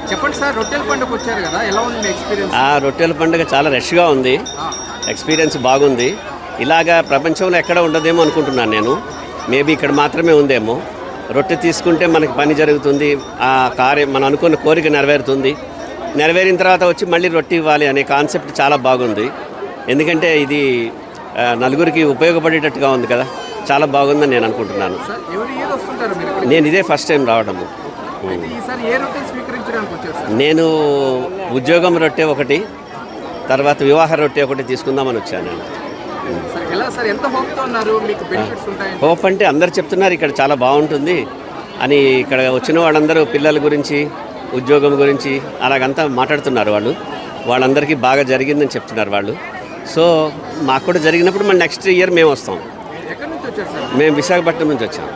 చెప్పండి సార్, రొట్టెల పండుగ వచ్చారు కదా, ఎలా ఉంది మీ ఎక్స్పీరియన్స్? రొట్టెల పండుగ చాలా రష్గా ఉంది. ఎక్స్పీరియన్స్ బాగుంది. ఇలాగా ప్రపంచంలో ఎక్కడ ఉండదేమో అనుకుంటున్నాను నేను. మేబీ ఇక్కడ మాత్రమే ఉందేమో. రొట్టె తీసుకుంటే మనకి పని జరుగుతుంది, ఆ కార్యం మనం అనుకున్న కోరిక నెరవేరుతుంది. నెరవేరిన తర్వాత వచ్చి మళ్ళీ రొట్టె ఇవ్వాలి అనే కాన్సెప్ట్ చాలా బాగుంది. ఎందుకంటే ఇది నలుగురికి ఉపయోగపడేటట్టుగా ఉంది కదా, చాలా బాగుందని నేను అనుకుంటున్నాను. నేను ఇదే ఫస్ట్ టైం రావడము. నేను ఉద్యోగం రొట్టె ఒకటి, తర్వాత వివాహ రొట్టె ఒకటి తీసుకుందామని వచ్చాను నేను. హోప్ అంటే అందరు చెప్తున్నారు ఇక్కడ చాలా బాగుంటుంది అని. ఇక్కడ వచ్చిన వాళ్ళందరూ పిల్లల గురించి, ఉద్యోగం గురించి అలాగంతా మాట్లాడుతున్నారు. వాళ్ళందరికీ బాగా జరిగిందని చెప్తున్నారు వాళ్ళు. సో మాకు కూడా జరిగినప్పుడు మళ్ళీ నెక్స్ట్ ఇయర్ మేము వస్తాం. మేము విశాఖపట్నం నుంచి వచ్చాం.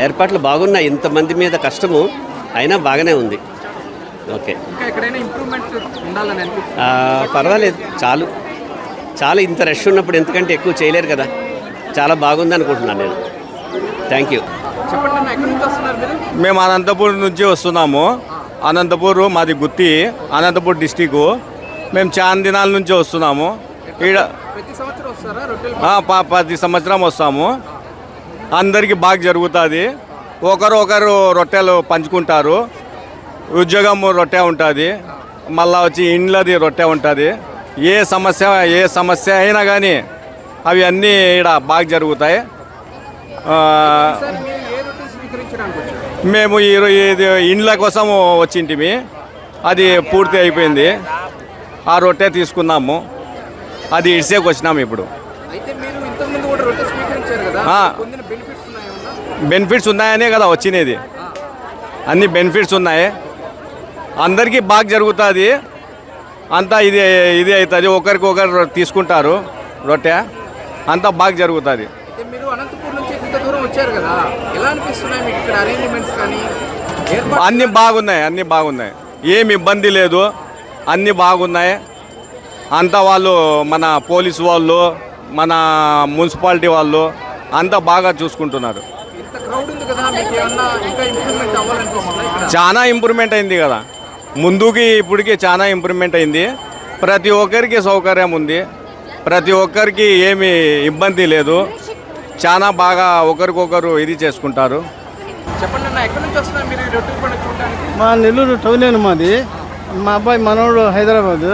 ఏర్పాట్లు బాగున్నాయి. ఇంతమంది మీద కష్టము అయినా బాగానే ఉంది. ఓకే, పర్వాలేదు, చాలు ఇంత రష్ ఉన్నప్పుడు ఎందుకంటే ఎక్కువ చేయలేరు కదా. చాలా బాగుంది అనుకుంటున్నాను నేను. Thank you. మేము అనంతపూర్ నుంచి వస్తున్నాము. అనంతపూర్ మాది గుత్తి, అనంతపూర్ డిస్టిక్. మేము చాలా దినాల నుంచి వస్తున్నాము. ఈడ ప్రతి సంవత్సరం వస్తాము. అందరికీ బాగా జరుగుతుంది. ఒకరు రొట్టెలు పంచుకుంటారు. ఉద్యోగం రొట్టె ఉంటుంది, మళ్ళీ వచ్చి ఇండ్లది రొట్టె ఉంటుంది. ఏ సమస్య అయినా కానీ అవి అన్నీ ఇక్కడ బాగా జరుగుతాయి. మేము ఇది ఇండ్ల కోసం వచ్చింటిమి, అది పూర్తి అయిపోయింది. ఆ రొట్టె తీసుకున్నాము, అది ఇడిసేకి వచ్చినాము ఇప్పుడు. బెనిఫిట్స్ ఉన్నాయనే కదా వచ్చినది. అన్ని బెనిఫిట్స్ ఉన్నాయి. అందరికీ బాగా జరుగుతుంది. అంతా ఇది అవుతుంది. ఒకరికొకరు తీసుకుంటారు రొట్టె, అంతా బాగా జరుగుతుంది. అన్నీ బాగున్నాయి. ఏమి ఇబ్బంది లేదు, అన్నీ బాగున్నాయి. అంతా వాళ్ళు, మన పోలీసు వాళ్ళు, మన మున్సిపాలిటీ వాళ్ళు అంతా బాగా చూసుకుంటున్నారు. చాలా ఇంప్రూవ్మెంట్ అయింది కదా, ముందుకి ఇప్పటికి చాలా ఇంప్రూవ్మెంట్ అయింది. ప్రతి ఒక్కరికి సౌకర్యం ఉంది, ప్రతి ఒక్కరికి ఏమి ఇబ్బంది లేదు. చాలా బాగా ఒకరికొకరు ఇది చేసుకుంటారు. మా నెల్లూరు టౌన్ మాది. మా అబ్బాయి మనోడు హైదరాబాదు.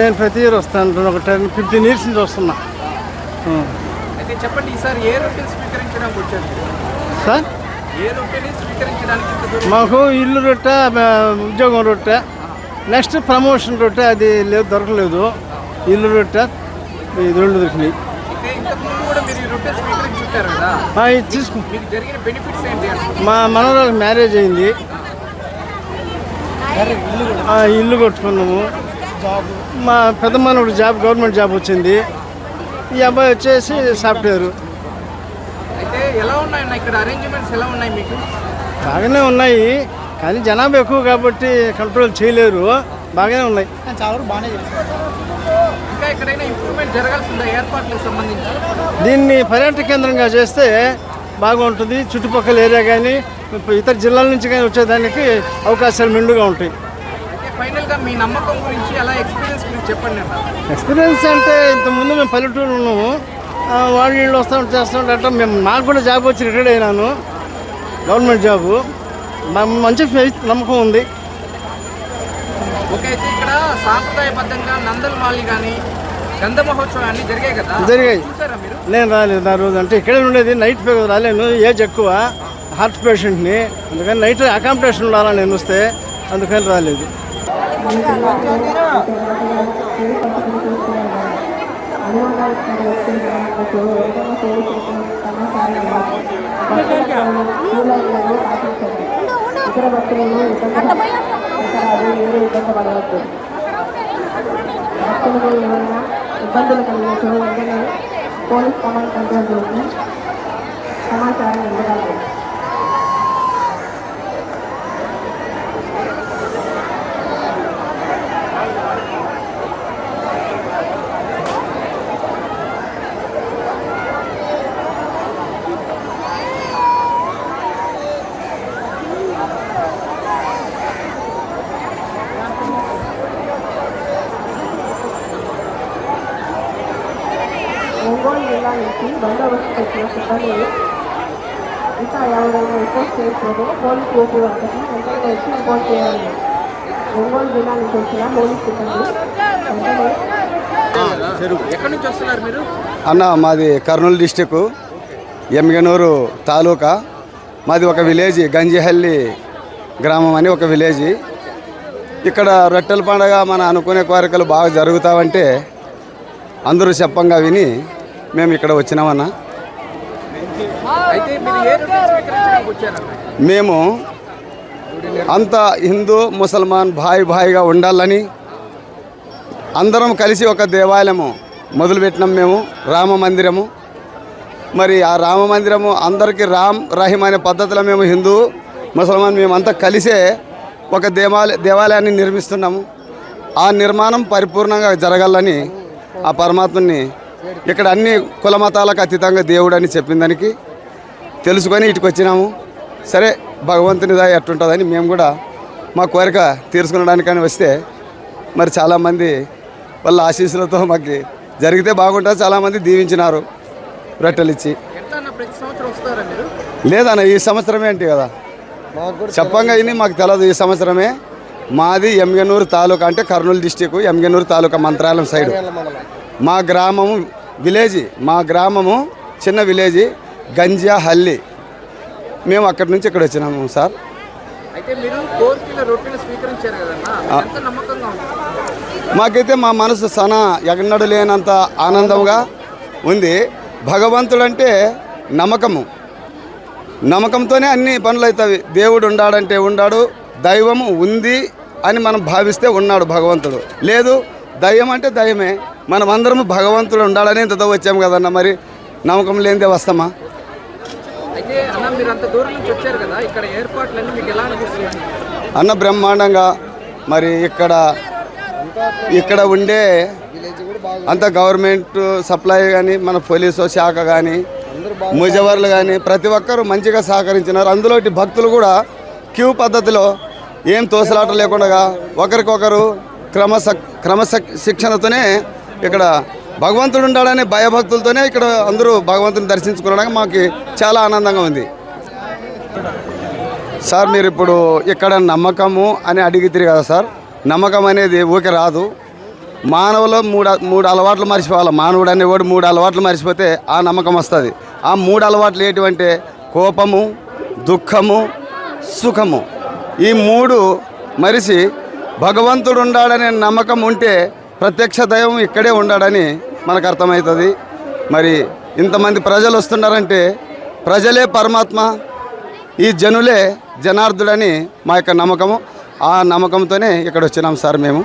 నేను ప్రతి ఇయర్ వస్తాను. ఒక 10-15 ఇయర్స్ నుంచి వస్తున్నా. సార్, మాకు ఇల్లు రొట్టె, ఉద్యోగం రొట్టె, నెక్స్ట్ ప్రమోషన్ రొట్టె అది లేదు, దొరకలేదు. ఇల్లు రొట్టె ఇది రెండు దొరికినాయి. మా మనవరాలకు మ్యారేజ్ అయింది, ఇల్లు కొట్టుకున్నాము. మా పెద్ద మనవడు జాబ్, గవర్నమెంట్ జాబ్ వచ్చింది. ఈ అబ్బాయి వచ్చేసి సాఫ్ట్వేర్. బాగానే ఉన్నాయి, కానీ జనాభా ఎక్కువ కాబట్టి కంట్రోల్ చేయలేరు. బాగానే ఉన్నాయి. దీన్ని పర్యాటక కేంద్రంగా చేస్తే బాగుంటుంది. చుట్టుపక్కల ఏరియా కానీ ఇతర జిల్లాల నుంచి కానీ వచ్చేదానికి అవకాశాలు మెండుగా ఉంటాయి. ఎక్స్పీరియన్స్ అంటే ఇంతకుముందు మేము పల్లెటూరు ఉన్నాము. వాళ్ళు వీళ్ళు వస్తూ చేస్తుంటే మేము, నాకు కూడా జాబ్ వచ్చి రిటైర్డ్ అయినాను, గవర్నమెంట్ జాబు. మంచి నమ్మకం ఉంది. ఇక్కడ సాంప్రదాయబద్ధంగా నందల్మాలి కానీ గంధ మహోత్సవాన్ని జరిగాయి. నేను రాలేదు ఆ రోజు. అంటే ఇక్కడే ఉండేది, నైట్ రాలేను. ఏజ్ ఎక్కువ, హార్ట్ పేషెంట్ని. అందుకని నైట్ అకామిడేషన్ ఉండాలని నేను వస్తే, అందుకని రాలేదు. ఇతర భక్తులను ఇబ్బంది భక్తులకు ఏమైనా ఇబ్బందులు కలిగిన వెంటనే పోలీస్ కమాండ్ కంట్రోల్ చేసి సమాచారం ఇవ్వగలరు. బందోబస్తు వచ్చిన సిబ్బందిని ఇంకా ఎవరైనా రిపోర్ట్ చేయకపోతే పోలీసు ఓపీ వద్దకు వెంటనే వచ్చి రిపోర్ట్ చేయాలి. ఒంగోలు జిల్లా నుంచి వచ్చిన పోలీస్ సిబ్బంది వెంటనే ఎక్కడి నుంచి వస్తున్నారు మీరు? అన్న మాది కర్నూలు డిస్టిక్ ఎమ్గనూరు తాలూకా. మాది ఒక విలేజ్ గంజిహల్లి గ్రామం అని ఒక విలేజ్. ఇక్కడ రొట్టెల పండుగ మన అనుకునే కోరికలు బాగా జరుగుతావంటే అందరూ చెప్పంగా విని మేము ఇక్కడ వచ్చినామన్నా. అయితే మీరు ఏ రొట్టెలు స్వీకరించడానికి వచ్చారన్న? మేము అంత హిందూ ముసల్మాన్ భాయిగా ఉండాలని అందరం కలిసి ఒక దేవాలయము మొదలుపెట్టినాం మేము, రామ మందిరము. మరి ఆ రామ మందిరము అందరికీ రామ్ రహీం అనే పద్ధతిలో మేము హిందూ ముసల్మాన్ మేమంతా కలిసే ఒక దేవాలయాన్ని నిర్మిస్తున్నాము. ఆ నిర్మాణం పరిపూర్ణంగా జరగాలని ఆ పరమాత్మని ఇక్కడ అన్ని కుల మతాలకు అతీతంగా దేవుడు అని చెప్పిన దానికి తెలుసుకొని ఇటుకు వచ్చినాము. సరే భగవంతునిదా ఎట్టుంటుందని మేము కూడా మా కోరిక తీర్చుకోవడానికని వస్తే మరి చాలామంది వాళ్ళ ఆశీస్సులతో మాకు జరిగితే బాగుంటుంది. చాలామంది దీవించినారు రొట్టెలు ఇచ్చి. ఎట్లా అన్న ప్రతి సంవత్సరం వస్తారా మీరు? లేదన్న ఈ సంవత్సరమే ఏంటి కదా చెప్పంగా ఇది మాకు తెలియదు. ఈ సంవత్సరమే మాది ఎమ్గనూరు తాలూకా అంటే కర్నూలు డిస్టిక్ ఎమ్గనూరు తాలూకా మంత్రాలయం సైడ్ మా గ్రామము విలేజ్. మా గ్రామము చిన్న విలేజ్ గంజిహల్లి. మేము అక్కడి నుంచి ఇక్కడ వచ్చినాము సార్. అయితే మీరు 4 కిలో రొట్టెలు స్వీకరించారు కదన్నా, ఎంత నమ్మకంగా ఉంది? మాకైతే మా మనసు సన ఎన్నడూ లేనంత ఆనందంగా ఉంది. భగవంతుడంటే నమ్మకంతోనే అన్ని పనులు అవుతాయి. దేవుడు ఉన్నాడంటే ఉన్నాడు, దైవము ఉంది అని మనం భావిస్తే ఉన్నాడు భగవంతుడు. లేదు దయ్యం అంటే దయ్యమే. మనం అందరం భగవంతుడు ఉండాలని ఇంతతో వచ్చాము కదన్న. మరి నమ్మకం లేనిదే వస్తామా? అయితే అన్న మీరు అంత దూరం నుంచి వచ్చారు కదా, ఇక్కడ ఏర్పాట్లన్నీ మీకు ఎలా అనిపిస్తుంది? అన్న బ్రహ్మాండంగా. మరి ఇక్కడ ఉండే అంత గవర్నమెంట్ సప్లై కానీ మన పోలీసు శాఖ కానీ ముజవర్లు కానీ ప్రతి ఒక్కరూ మంచిగా సహకరించినారు. అందులో భక్తులు కూడా క్యూ పద్ధతిలో ఏం తోసలాట లేకుండా ఒకరికొకరు క్రమశిక్షణతోనే ఇక్కడ భగవంతుడు ఉండాలనే భయభక్తులతోనే ఇక్కడ అందరూ భగవంతుని దర్శించుకోవడానికి మాకు చాలా ఆనందంగా ఉంది సార్. మీరు ఇప్పుడు ఇక్కడ నమ్మకము అని అడిగితే కదా సార్, నమ్మకం అనేది ఊకే రాదు. మానవులు మూడు అలవాట్లు మర్చిపోవాలి. మానవుడు అనేవాడు 3 అలవాట్లు మర్చిపోతే ఆ నమ్మకం వస్తుంది. ఆ 3 అలవాట్లు ఏంటివంటే కోపము, దుఃఖము, సుఖము. ఈ 3 మరిచి భగవంతుడు ఉండాడనే నమ్మకం ఉంటే ప్రత్యక్ష దైవం ఇక్కడే ఉండాడని మనకు అర్థమవుతుంది. మరి ఇంతమంది ప్రజలు వస్తున్నారంటే ప్రజలే పరమాత్మ, ఈ జనులే జనార్దుడని మా యొక్క నమ్మకము. ఆ నమ్మకంతోనే ఇక్కడ వచ్చినాం సార్ మేము.